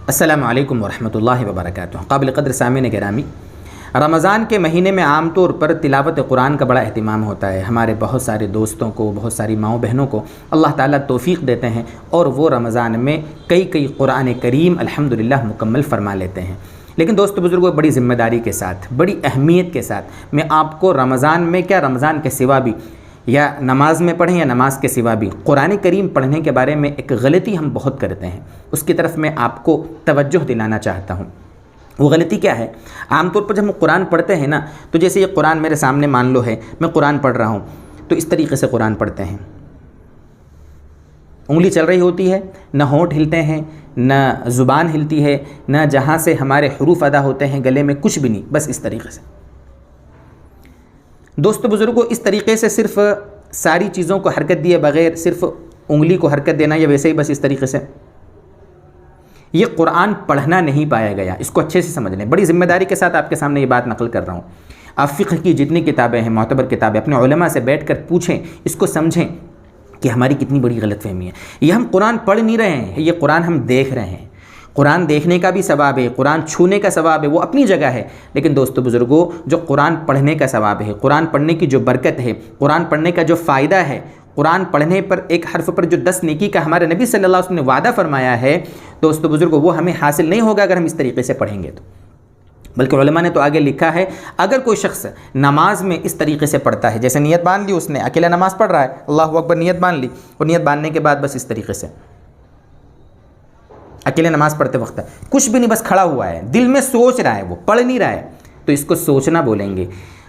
السلام علیکم ورحمۃ اللہ وبرکاتہ۔ قابل قدر سامعین گرامی، رمضان کے مہینے میں عام طور پر تلاوت قرآن کا بڑا اہتمام ہوتا ہے۔ ہمارے بہت سارے دوستوں کو، بہت ساری ماؤں بہنوں کو اللہ تعالیٰ توفیق دیتے ہیں اور وہ رمضان میں کئی قرآن کریم الحمدللہ مکمل فرما لیتے ہیں۔ لیکن دوست بزرگوں، بڑی ذمہ داری کے ساتھ، بڑی اہمیت کے ساتھ میں آپ کو رمضان میں کیا، رمضان کے سوا بھی، یا نماز میں پڑھیں یا نماز کے سوا بھی، قرآن کریم پڑھنے کے بارے میں ایک غلطی ہم بہت کرتے ہیں، اس کی طرف میں آپ کو توجہ دلانا چاہتا ہوں۔ وہ غلطی کیا ہے؟ عام طور پر جب ہم قرآن پڑھتے ہیں نا، تو جیسے یہ قرآن میرے سامنے مان لو ہے، میں قرآن پڑھ رہا ہوں تو اس طریقے سے قرآن پڑھتے ہیں، انگلی چل رہی ہوتی ہے، نہ ہونٹ ہلتے ہیں، نہ زبان ہلتی ہے، نہ جہاں سے ہمارے حروف ادا ہوتے ہیں گلے میں کچھ بھی نہیں، بس اس طریقے سے۔ دوست بزرگوں، اس طریقے سے صرف ساری چیزوں کو حرکت دیے بغیر صرف انگلی کو حرکت دینا یا ویسے ہی بس اس طریقے سے، یہ قرآن پڑھنا نہیں پایا گیا۔ اس کو اچھے سے سمجھ لیں، بڑی ذمہ داری کے ساتھ آپ کے سامنے یہ بات نقل کر رہا ہوں۔ آپ فقہ کی جتنی کتابیں ہیں، معتبر کتابیں، اپنے علماء سے بیٹھ کر پوچھیں، اس کو سمجھیں کہ ہماری کتنی بڑی غلط فہمی ہے۔ یہ ہم قرآن پڑھ نہیں رہے ہیں، یہ قرآن ہم دیکھ رہے ہیں۔ قرآن دیکھنے کا بھی ثواب ہے، قرآن چھونے کا ثواب ہے، وہ اپنی جگہ ہے، لیکن دوستو بزرگوں، جو قرآن پڑھنے کا ثواب ہے، قرآن پڑھنے کی جو برکت ہے، قرآن پڑھنے کا جو فائدہ ہے، قرآن پڑھنے پر ایک حرف پر جو 10 نیکی کا ہمارے نبی صلی اللہ علیہ وسلم نے وعدہ فرمایا ہے، دوستو بزرگوں، وہ ہمیں حاصل نہیں ہوگا اگر ہم اس طریقے سے پڑھیں گے تو۔ بلکہ علماء نے تو آگے لکھا ہے، اگر کوئی شخص نماز میں اس طریقے سے پڑھتا ہے، جیسے نیت باندھ لی، اس نے اکیلا نماز پڑھ رہا ہے، اللہ اکبر نیت باندھ لی، اور نیت باندھنے کے بعد بس اس طریقے سے اکیلے نماز پڑھتے وقت کچھ بھی نہیں، بس کھڑا ہوا ہے، دل میں سوچ رہا ہے، وہ پڑھ نہیں رہا ہے، تو اس کو سوچنا بولیں گے۔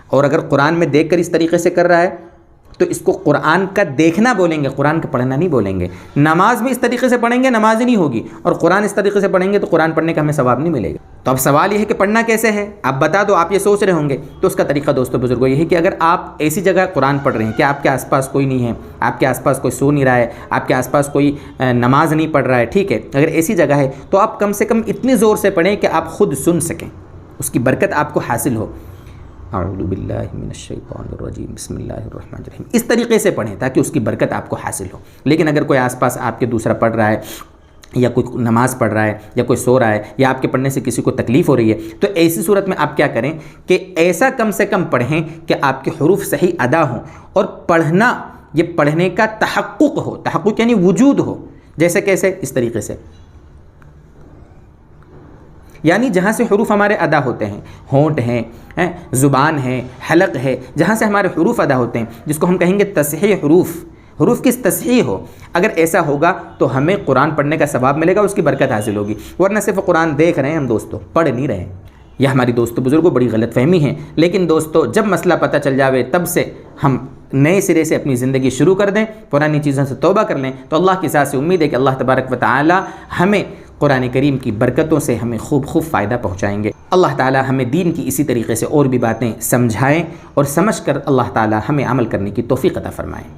اور اگر قرآن میں دیکھ کر اس طریقے سے کر رہا ہے تو اس کو قرآن کا دیکھنا بولیں گے، قرآن کا پڑھنا نہیں بولیں گے۔ نماز میں اس طریقے سے پڑھیں گے، نماز ہی نہیں ہوگی، اور قرآن اس طریقے سے پڑھیں گے تو قرآن پڑھنے کا ہمیں ثواب نہیں ملے گا۔ تو اب سوال یہ ہے کہ پڑھنا کیسے ہے؟ آپ بتا دو، آپ یہ سوچ رہے ہوں گے، تو اس کا طریقہ دوستو بزرگوں یہ ہے کہ اگر آپ ایسی جگہ قرآن پڑھ رہے ہیں کہ آپ کے آس پاس کوئی نہیں ہے، آپ کے آس پاس کوئی سو نہیں رہا ہے، آپ کے آس پاس کوئی نماز نہیں پڑھ رہا ہے، ٹھیک ہے، اگر ایسی جگہ ہے تو آپ کم سے کم اتنی زور سے پڑھیں کہ آپ خود سن سکیں، اس کی برکت آپ کو حاصل ہو۔ اعوذ باللہ من الشیطان الرجیم، بسم اللہ الرحمن الرحیم، اس طریقے سے پڑھیں تاکہ اس کی برکت آپ کو حاصل ہو۔ لیکن اگر کوئی آس پاس آپ کے دوسرا پڑھ رہا ہے، یا کوئی نماز پڑھ رہا ہے، یا کوئی سو رہا ہے، یا آپ کے پڑھنے سے کسی کو تکلیف ہو رہی ہے، تو ایسی صورت میں آپ کیا کریں کہ ایسا کم سے کم پڑھیں کہ آپ کے حروف صحیح ادا ہوں، اور پڑھنا، یہ پڑھنے کا تحقق ہو، تحقق یعنی وجود ہو۔ جیسے کیسے؟ اس طریقے سے، یعنی جہاں سے حروف ہمارے ادا ہوتے ہیں، ہونٹ ہیں، زبان ہے، حلق ہے، جہاں سے ہمارے حروف ادا ہوتے ہیں، جس کو ہم کہیں گے تصحیح حروف، حروف کی تصحیح ہو، اگر ایسا ہوگا تو ہمیں قرآن پڑھنے کا ثواب ملے گا، اس کی برکت حاصل ہوگی۔ ورنہ صرف قرآن دیکھ رہے ہیں ہم دوستو، پڑھ نہیں رہے ہیں۔ یہ ہماری دوستو بزرگوں بڑی غلط فہمی ہے۔ لیکن دوستو، جب مسئلہ پتہ چل جاوے تب سے ہم نئے سرے سے اپنی زندگی شروع کر دیں، پرانی چیزوں سے توبہ کر لیں، تو اللہ کی ذات سے امید ہے کہ اللہ تبارک و تعالی ہمیں قرآن کریم کی برکتوں سے ہمیں خوب فائدہ پہنچائیں گے۔ اللہ تعالی ہمیں دین کی اسی طریقے سے اور بھی باتیں سمجھائیں، اور سمجھ کر اللہ تعالی ہمیں عمل کرنے کی توفیق عطا فرمائیں۔